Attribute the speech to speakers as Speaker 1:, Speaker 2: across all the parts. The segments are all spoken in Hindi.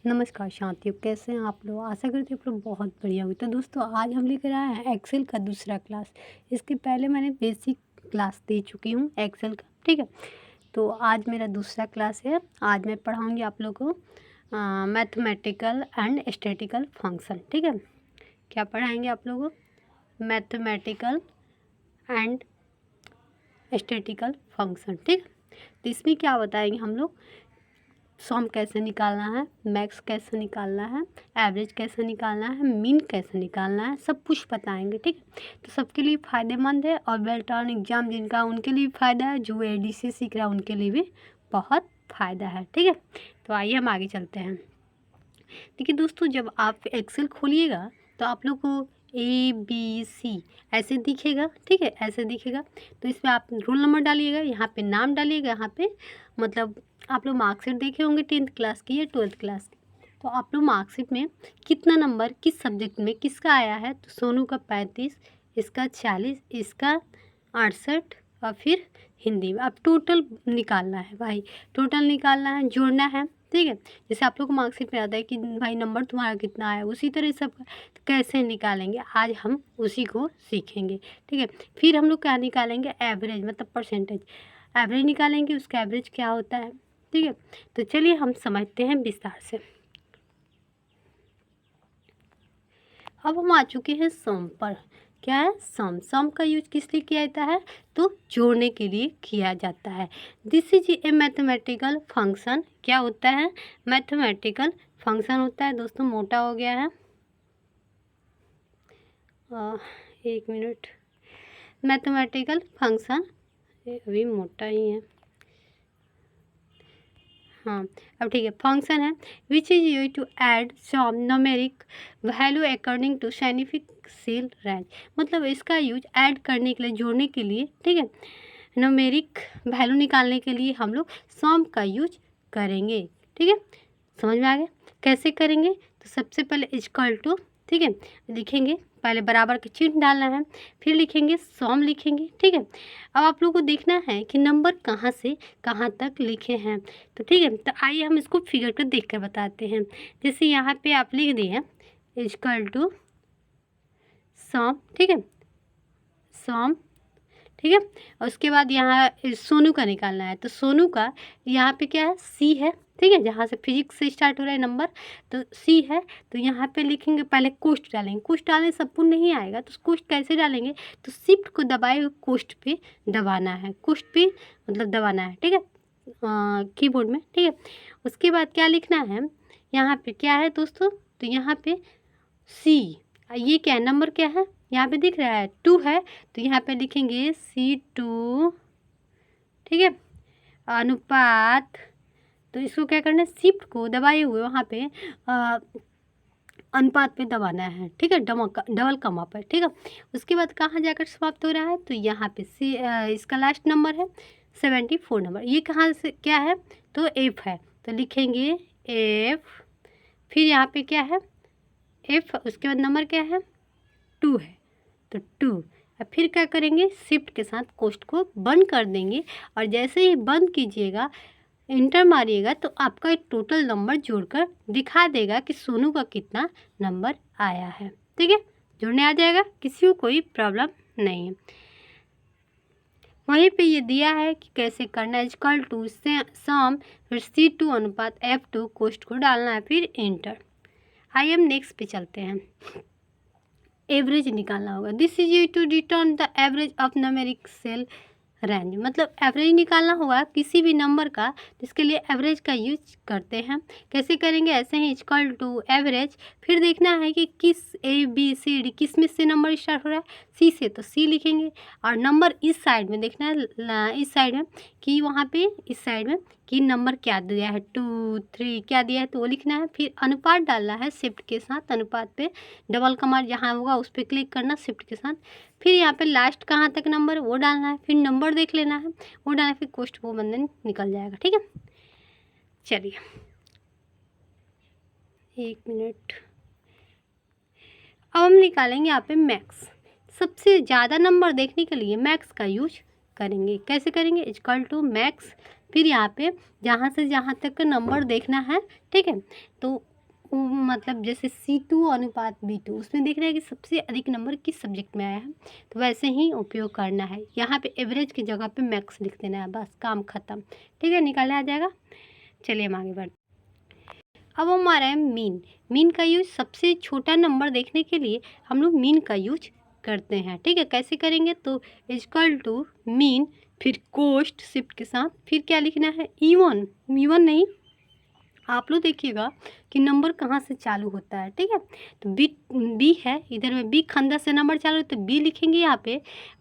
Speaker 1: नमस्कार साथियों, कैसे हैं आप लोग। आशा करते हैं आप लोग बहुत बढ़िया होंगे। तो दोस्तों, आज हम लेकर आए हैं एक्सेल का दूसरा क्लास। इसके पहले मैंने बेसिक क्लास दे चुकी हूँ एक्सेल का, ठीक है। तो आज मेरा दूसरा क्लास है। आज मैं पढ़ाऊँगी आप लोगों को मैथमेटिकल एंड स्टैटिकल फंक्शन, ठीक है। क्या पढ़ाएंगे आप लोगों को? मैथमेटिकल एंड स्टैटिकल फंक्शन, ठीक है। तो इसमें क्या बताएंगे हम लोग? सम कैसे निकालना है, मैक्स कैसे निकालना है, एवरेज कैसे निकालना है, मीन कैसे निकालना है, सब कुछ बताएंगे, ठीक है। तो सबके लिए फ़ायदेमंद है और वेल टर्न एग्जाम जिनका उनके लिए फ़ायदा है, जो एडीसी सीख रहा है उनके लिए भी बहुत फ़ायदा है, ठीक है। तो आइए हम आगे चलते हैं। देखिए दोस्तों, जब आप एक्सेल खोलिएगा तो आप लोग को ABC ऐसे दिखेगा, ठीक है, ऐसे दिखेगा। तो इसमें आप रोल नंबर डालिएगा, यहाँ पे नाम डालिएगा, यहाँ पे मतलब आप लोग मार्कशीट देखे होंगे 10th क्लास की या 12th क्लास की। तो आप लोग मार्कशीट में कितना नंबर किस सब्जेक्ट में किसका आया है, तो सोनू का 35, इसका 40, इसका 68 और फिर हिंदी में। अब टोटल निकालना है भाई, टोटल निकालना है, जोड़ना है, ठीक है। जैसे आप लोग को मार्कशीट में आता है कि भाई नंबर तुम्हारा कितना आया, उसी तरह सब कैसे निकालेंगे आज हम उसी को सीखेंगे, ठीक है। फिर हम लोग क्या निकालेंगे? एवरेज, मतलब परसेंटेज एवरेज निकालेंगे, उसका एवरेज क्या होता है, ठीक है। तो चलिए हम समझते हैं विस्तार से। अब हम आ चुके हैं सम पर। क्या है? सम। सम का यूज किस लिए किया जाता है? तो जोड़ने के लिए किया जाता है। This is a mathematical function. क्या होता है? मैथमेटिकल फंक्शन होता है। दोस्तों मोटा हो गया है, एक मिनट। मैथमेटिकल फंक्शन, अभी मोटा ही है, हाँ अब ठीक है। फंक्शन है which is use to add some numeric value according to scientific cell range. मतलब इसका यूज ऐड करने के लिए, जोड़ने के लिए, ठीक है, न्यूमेरिक वैल्यू निकालने के लिए हम लोग सम का यूज करेंगे, ठीक है। समझ में आ गया कैसे करेंगे? तो सबसे पहले इक्वल टू, ठीक है, लिखेंगे, पहले बराबर के चिन्ह डालना है, फिर लिखेंगे सम लिखेंगे, ठीक है। अब आप लोगों को देखना है कि नंबर कहाँ से कहाँ तक लिखे हैं, तो ठीक है। तो आइए हम इसको फिगर कर देख कर बताते हैं। जैसे यहाँ पे आप लिख दिए इक्वल टू सम, ठीक है, सम, ठीक है। और उसके बाद यहाँ सोनू का निकालना है, तो सोनू का यहाँ पे क्या है? सी है, ठीक है। जहाँ से फिजिक्स से स्टार्ट हो रहा है नंबर, तो सी है। तो यहाँ पे लिखेंगे, पहले कोष्ट डालेंगे। कोष्ट डालने से संपूर्ण नहीं आएगा, तो कोष्ट कैसे डालेंगे? तो शिफ्ट को दबाए हुए कोष्ट पे दबाना है, कोष्ट पे मतलब दबाना है, ठीक है, कीबोर्ड में, ठीक है। उसके बाद क्या लिखना है? यहाँ पे क्या है दोस्तों? तो यहाँ पे सी, ये क्या है? नंबर क्या है? यहाँ पे दिख रहा है 2 है, तो यहाँ पे लिखेंगे C2, ठीक है, अनुपात। तो इसको क्या करना है? शिफ्ट को दबाए हुए वहाँ पे अनुपात पे दबाना है, ठीक है, डबल कमा पर, ठीक है। उसके बाद कहाँ जाकर समाप्त हो रहा है? तो यहाँ पे इसका लास्ट नंबर है 74 नंबर। ये कहाँ से क्या है? तो F है, तो लिखेंगे F, फिर यहाँ पे क्या है? F, उसके बाद नंबर क्या है? 2 है, तो 2। अब फिर क्या करेंगे? शिफ्ट के साथ कोष्ठ को बंद कर देंगे, और जैसे ही बंद कीजिएगा, इंटर मारिएगा, तो आपका एक टोटल नंबर जोड़कर दिखा देगा कि सोनू का कितना नंबर आया है, ठीक है। जोड़ने आ जाएगा, किसी को कोई प्रॉब्लम नहीं है। वहीं पे ये दिया है कि कैसे करना है। इक्वल टू सम, फिर C2 अनुपात F2, कोष्ठ को डालना है, फिर इंटर। आइए हम नेक्स्ट पे चलते हैं। एवरेज निकालना होगा। This is you to return the average of numeric cell range. मतलब एवरेज निकालना होगा किसी भी नंबर का, तो इसके लिए एवरेज का यूज करते हैं। कैसे करेंगे? ऐसे ही इक्वल टू एवरेज, फिर देखना है कि किस ABCD किस में से नंबर स्टार्ट हो रहा है, सी से, तो सी लिखेंगे। और नंबर इस साइड में देखना है, इस साइड में कि वहाँ पे इस साइड में कि नंबर क्या दिया है, 2 3 क्या दिया है, तो वो लिखना है। फिर अनुपात डालना है, शिफ्ट के साथ अनुपात पे डबल कमार जहाँ होगा उस पर क्लिक करना शिफ्ट के साथ। फिर यहाँ पे लास्ट कहाँ तक नंबर वो डालना है, फिर नंबर देख लेना है, वो डालना है, फिर कोष्ठ वो बंधन निकल जाएगा, ठीक है। चलिए एक मिनट। अब हम निकालेंगे यहाँ पे मैक्स। सबसे ज़्यादा नंबर देखने के लिए मैक्स का यूज करेंगे। कैसे करेंगे? इक्वल टू मैक्स, फिर यहाँ पे जहाँ से जहाँ तक का नंबर देखना है, ठीक है, तो मतलब जैसे C2 अनुपात B2 उसमें देख रहे हैं कि सबसे अधिक नंबर किस सब्जेक्ट में आया है, तो वैसे ही उपयोग करना है। यहाँ पे एवरेज की जगह पे मैक्स लिख देना है, बस काम ख़त्म। ठीक है, निकालने आ जाएगा। चलिए हम आगे बढ़ते। अब हमारा है मीन। मीन का यूज सबसे छोटा नंबर देखने के लिए हम लोग मीन का यूज करते हैं। ठीक है, कैसे करेंगे, तो इक्वल टू मीन, फिर कोस्ट शिफ्ट के साथ, फिर क्या लिखना है, ईवन। ईवन नहीं, आप लोग देखिएगा कि नंबर कहाँ से चालू होता है। ठीक है, तो बी है, इधर में बी खंदा से नंबर चालू है तो बी लिखेंगे यहाँ पे।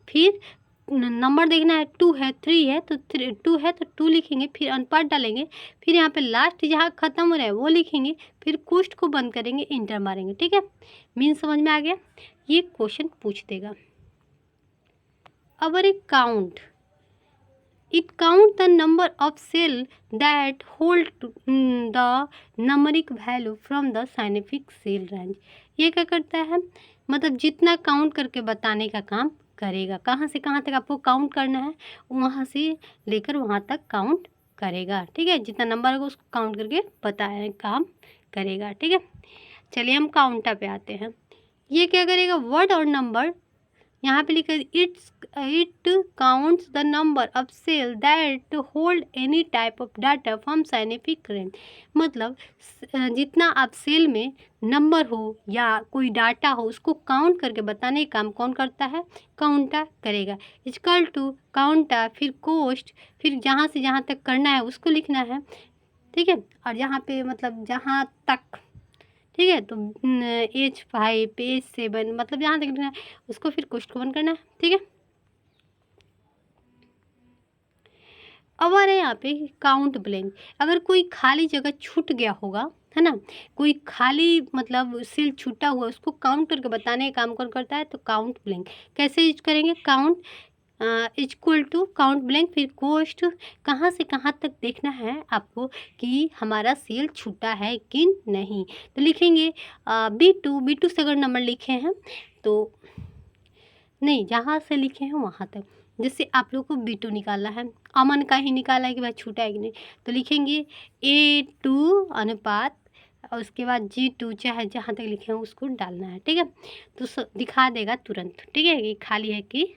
Speaker 1: फिर नंबर देखना है, 2 है, 3 है तो 2 है तो 2 लिखेंगे, फिर अनुपात डालेंगे, फिर यहाँ पे लास्ट जहाँ ख़त्म हो रहा है वो लिखेंगे, फिर कोष्ठ को बंद करेंगे, इंटर मारेंगे। ठीक है, मीन समझ में आ गया। ये क्वेश्चन पूछ देगा। अवर एक count, it count the number of cell that hold the numeric value from the scientific cell range। ये क्या करता है, मतलब जितना काउंट करके बताने का काम करेगा। कहाँ से कहाँ तक आपको काउंट करना है, वहाँ से लेकर वहाँ तक काउंट करेगा। ठीक है, जितना नंबर होगा उसको काउंट करके बताने काम करेगा। ठीक है, चलिए हम काउंटर पे आते हैं। ये क्या करेगा, वर्ड और नंबर यहाँ पे लिखा है it counts the number of cell that hold any type of data from scientific range. मतलब जितना आप सेल में नंबर हो या कोई डाटा हो उसको काउंट करके बताने का काम कौन करता है, काउंटर करेगा। इक्वल टू काउंटर, फिर कोस्ट, फिर जहाँ से जहाँ तक करना है उसको लिखना है। ठीक है, और यहाँ पे मतलब जहाँ तक, ठीक है, तो H5 H7 मतलब जहाँ तक लिखना है उसको फिर कोष्ठ को बंद करना है। ठीक है, अब आ रहे हैं यहाँ पे काउंट ब्लैंक। अगर कोई खाली जगह छूट गया होगा, है ना, कोई खाली मतलब सेल छूटा हुआ उसको काउंट करके बताने का काम कौन करता है, तो काउंट ब्लैंक। कैसे यूज करेंगे, count equal to count blank, फिर कोष्ठ, कहाँ से कहाँ तक देखना है आपको कि हमारा सेल छूटा है कि नहीं, तो लिखेंगे B2 से अगर नंबर लिखे हैं तो नहीं, जहाँ से लिखे हैं वहाँ तक। जैसे आप लोग को B2 निकालना है, अमन का ही निकाला है कि भाई छूटा है कि नहीं, तो लिखेंगे A2 अनुपात और उसके बाद G2 चाहे जहाँ तक लिखे हैं उसको डालना है। ठीक है, तो दिखा देगा तुरंत। ठीक है, कि खाली है कि